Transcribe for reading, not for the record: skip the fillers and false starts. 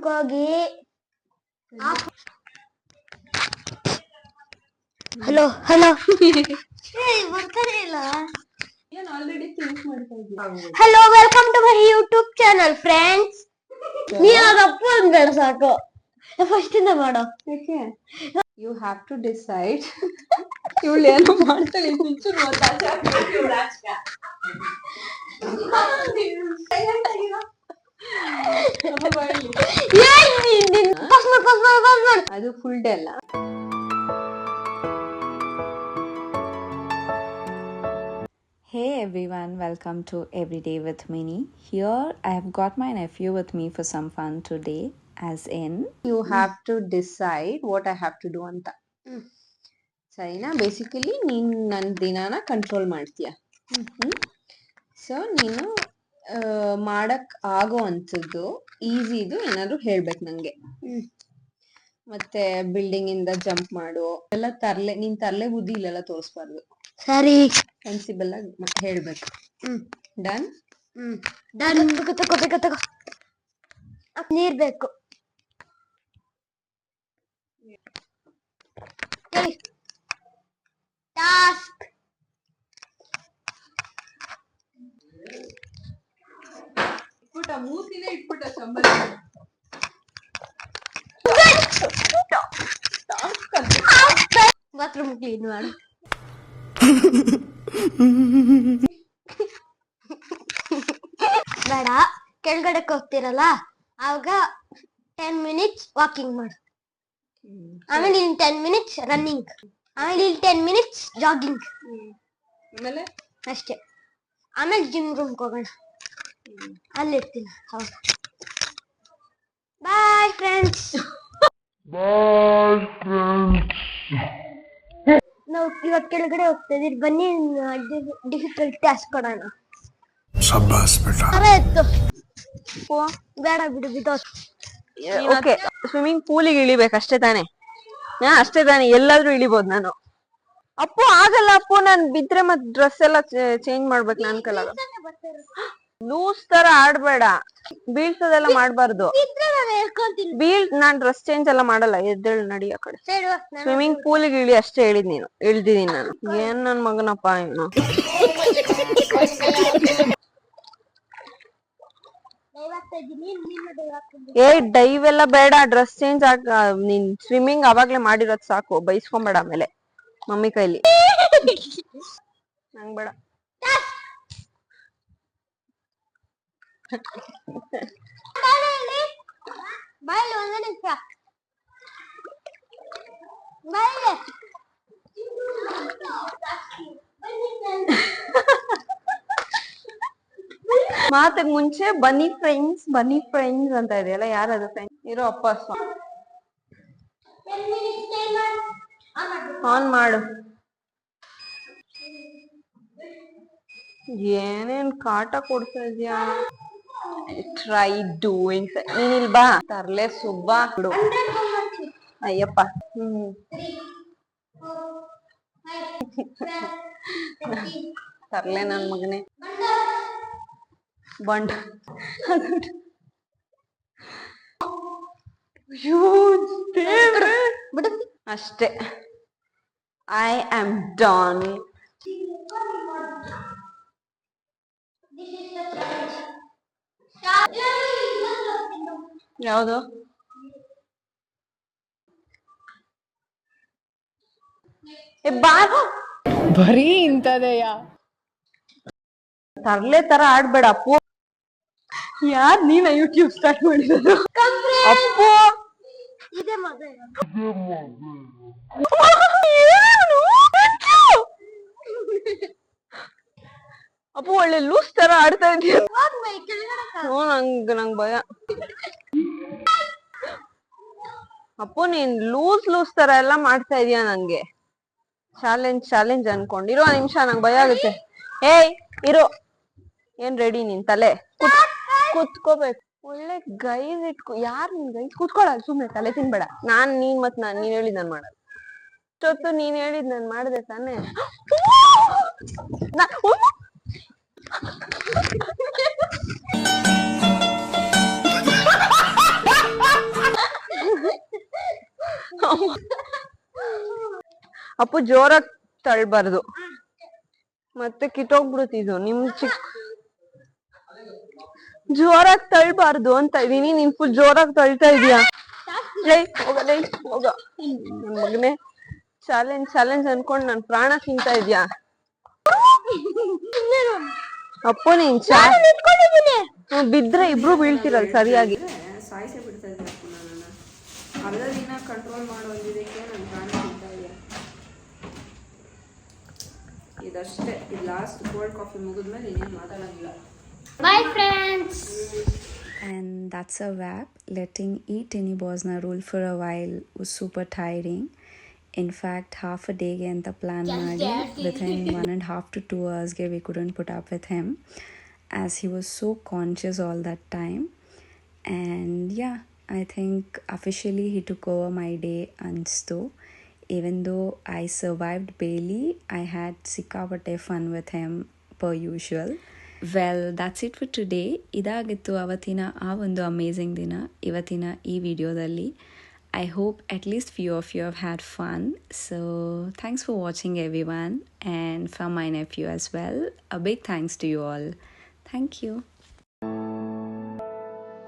ರೂಮ್ಗೆ ಹೋಗಿ hello hello ಬರ್ತಾನೆ ಇಲ್ಲ. Hello welcome to my YouTube channel friends. ನೀವಾಗ ಅಪ್ಪು ಅಂದ್ಬೇಡ ಸಾಕು, ಫಸ್ಟ್ ಇಂದ ಮಾಡೋ. You have to decide. ಇವಳು ಏನೋ ಮಾಡ್ತಾಳೆ. ಅದು ಫುಲ್ ಡೇ ಅಲ್ಲ. Hey everyone, welcome to Everyday with Minnie. Here I have got my nephew with me for some fun today, as in you have to decide what I have to do ಅಂತ. ಸರಿನಾ? Basically ನೀನು ನನ್ನ ದಿನಾನ control ಮಾಡ್ತೀಯ. So ನೀನು ಮಾಡಕ್ ಆಗೋ ಅಂಥದ್ದು ಈಸಿದು ಏನಾದ್ರು ಹೇಳ್ಬೇಕು ನಂಗೆ. ಮತ್ತೆ ಬಿಲ್ಡಿಂಗ್ ಇಂದ ಜಂಪ್ ಮಾಡು ಎಲ್ಲ ನಿನ್ ತರ್ಲೆ ಬುದ್ಧಿ ಇಲ್ಲೆಲ್ಲ ತೋರಿಸ್ಬಾರ್ದು. ಸರಿ, ಸೆನ್ಸಿಬಲ್ ಆಗಿ ಹೇಳ್ಬೇಕು. Done done. ತಗೋ ನೀರ್ ಬೇಕು. ಟಾಸ್ಕ್ ಇಟ್ಬಿಟ್ಟ, ಮೂತಿನೇ ಇಟ್ಬಿಟ್ಟ ಸಂಬಂಧ. ಬಾತ್ರೂಮ್ ಕ್ಲೀನ್ ಮಾಡು. ಬೇಡ, ಕೆಳಗಡೆಗೆ ಹೋಗ್ತಿರಲ್ಲ ಆವಾಗ 10 ಮಿನಿಟ್ಸ್ ವಾಕಿಂಗ್ ಮಾಡು. ಆಮೇಲೆ ಇನ್ 10 ಮಿನಿಟ್ಸ್ ರನ್ನಿಂಗ್, ಆಮೇಲೆ ಇಲ್ಲಿ 10 ಮಿನಿಟ್ಸ್ ಜಾಗಿಂಗ್, ಆಮೇಲೆ ಅಷ್ಟೇ. ಆಮೇಲೆ ಜಿಮ್ ರೂಮ್ಗೆ ಹೋಗೋಣ, ಅಲ್ಲಿರ್ತೀನಿ. ಹೌದು, ಬಾಯ್ ಫ್ರೆಂಡ್ಸ್. ನಾವು ಇವತ್ತು ಕೆಳಗಡೆ ಹೋಗ್ತಾ ಇದೀವಿ, ಬನ್ನಿ ಡಿಫಿಕಲ್ಟ್ ಟಾಸ್ಕ್ ಕೊಡೋಣ. ಬೇಡ ಬಿಡು ಬಿದ್ದು. ಓಕೆ, ಸ್ವಿಮ್ಮಿಂಗ್ ಪೂಲಿಗೆ ಇಳಿಬೇಕು ಅಷ್ಟೇ ತಾನೆ? ಅಷ್ಟೇ ತಾನೆ, ಎಲ್ಲಾದ್ರೂ ಇಳಿಬಹುದು ನಾನು. ಅಪ್ಪು ಆಗಲ್ಲ ಅಪ್ಪು, ನಾನ್ ಬಿದ್ರೆ ಮತ್ ಡ್ರೆಸ್ ಎಲ್ಲ ಚೇಂಜ್ ಮಾಡ್ಬೇಕು. ನನ್ ಕೈಲಾಗ ಲೂಸ್ ತರ ಆಡ್ಬೇಡ, ಬೀಳ್ಸೋದೆಲ್ಲ ಮಾಡ್ಬಾರ್ದು. ನಾನ್ ಡ್ರೆಸ್ ಚೇಂಜ್ ಎಲ್ಲ ಮಾಡಲ್ಲ. ಎದ್ದೇಳು, ನಡಿ ಆ ಕಡೆ. ಸ್ವಿಮ್ಮಿಂಗ್ ಪೂಲಿಗೆ ಇಳಿ ಅಷ್ಟೇ ಹೇಳಿದ್ ನೀನು. ಇಳ್ದಿದೀನಿ ನಾನು. ಏನ್ ನನ್ ಮಗನಪ್ಪ ಇವನು. ಏ ಡೈವ್ ಎಲ್ಲ ಬೇಡ, ಡ್ರೆಸ್ ಚೇಂಜ್ ನೀನ್ ಸ್ವಿಮ್ಮಿಂಗ್ ಅವಾಗ್ಲೇ ಮಾಡಿರೋದ್ ಸಾಕು. ಬೈಸ್ಕೊಂಬೇಡ ಆಮೇಲೆ ಮಮ್ಮಿ ಕೈಲಿ. ನಂಗ್ ಬೇಡ. ಮಾತಕ್ ಮುಂಚೆ ಬನ್ನಿ ಫ್ರೆಂಡ್ಸ್ ಅಂತ ಇದೆಯಲ್ಲ, ಯಾರದು ಫ್ರೆಂಡ್ಸ್? ಇರೋ ಅಪ್ಪ ಆನ್ ಮಾಡು. ಏನೇನ್ ಕಾಟ ಕೊಡ್ತಾ ಇದ್ಯಾ? Try doing. ನೀನ್ ಇಲ್ ಬಾ, ತರ್ಲೆ ಸುಬ್ಬ ಬಿಡು. ಅಯ್ಯಪ್ಪ. ತರ್ಲೆ ನನ್ ಮಗನೇ ಬಂಡ. ಅಷ್ಟೇ, ಐ ಆಮ್ ಡನ್. ಯಾವುದು? ಬರೀ ಇಂತದೆಯಾ? ತರ್ಲೆ ತರ ಆಡ್ಬೇಡ ಅಪ್ಪು. ಯಾರ್ ನೀನ ಯೂಟ್ಯೂಬ್ ಸ್ಟಾರ್ಟ್ ಮಾಡಿರೋದು? ಅಪ್ಪು ಇದೆ ಮಗ. ಅಪ್ಪು ಒಳ್ಳೆ ಲೂಸ್ ತರ ಆಡ್ತಾ ಇದೀಯ. ನಂಗ್ ಭಯ. ಅಪ್ಪು ನೀನ್ ಲೂಸ್ ತರ ಎಲ್ಲ ಮಾಡ್ತಾ ಇದೀಯ. ನಂಗೆ ಚಾಲೆಂಜ್ ಅನ್ಕೊಂಡಿರೋ ನಿಮಿಷ. ನಂಗೆ ಭಯ ಆಗುತ್ತೆ. ಏಯ್ ಇರೋ, ಏನ್ ರೆಡಿ? ನಿನ್ ತಲೆ ಕುತ್ಕೋಬೇಕು. ಒಳ್ಳೆ ಗೈಸ್ ಇಟ್ಕೊ. ಯಾರ್ ನಿನ್ ಗೈಸ್? ಕುತ್ಕೊಳ ಸುಮ್ನೆ, ತಲೆ ತಿನ್ಬೇಡ. ನೀನ್ ಹೇಳಿದ್ ನಾನ್ ಮಾಡಲ್ಲ. ಇಷ್ಟೊತ್ತು ನೀನ್ ಹೇಳಿದ್ ನಾನ್ ಮಾಡ್ದೆ ತಾನೆ. ಅಪ್ಪು ಜೋರಾಗಿ ತಳ್ಬಾರ್ದು, ಮತ್ತೆ ಕಿತ್ತೋಗ್ಬಿಡುತ್ತೆ ಇದು. ಜೋರಾಗಿ ತಳ್ಬಾರ್ದು ಅಂತ ಇದೀನಿ, ನೀನ್ ಫುಲ್ ಜೋರಾಗಿ ತಳ್ತಾ ಇದೀಯಾ. ಹೋಗ ನನ್ ಮಗನೇ, ಚಾಲೆಂಜ್ ಅನ್ಕೊಂಡ್ ನನ್ ಪ್ರಾಣ ತಿಂತಾ ಇದ್ಯಾ ಅಪ್ಪು. ನೀನ್ ಬಿದ್ರೆ ಇಬ್ರು ಬೀಳ್ತಿರಲ್ಲ ಸರಿಯಾಗಿ. ಸಾಯಿಸೇ ಬಿಡ್ತಾ ಇದ್ದೆ ಅಪ್ಪು ನನ್ನ. ಅರ್ಧ ದಿನ ಕಂಟ್ರೋಲ್ ಮಾಡೋದಿದಕ್ಕೆ ನನ್ ಪ್ರಾಣ ತಿಂತಾ ಇದೆಯಾ. ಇದಷ್ಟೇ, ಇದು ಲಾಸ್ಟ್ ಕೋಲ್ಡ್ ಕಾಫಿ ಮುಗಿದ್ಮೇಲೆ ಇನ್ನೇನು ಮಾತಾಡೋಂಗಿಲ್ಲ. Bye friends. And that's a wrap. Letting eat any Bosna rule for a while was super tiring. In fact, half a day anta plan ಮಾಡಿ within 1.5 to 2 hours we couldn't put up with him as he was so conscious all that time. And yeah, I think officially he took over my day anstu. Even though I survived barely, I had sikkapatte fun with him per usual. Well, that's it for today. ಇದಾಗಿತ್ತು ಅವತ್ತಿನ ಆ ಒಂದು amazing ದಿನ ಇವತ್ತಿನ ಈ ವಿಡಿಯೋದಲ್ಲಿ. I hope at least few of you have had fun. So thanks for watching everyone, and from my nephew as well, a big thanks to you all. Thank you.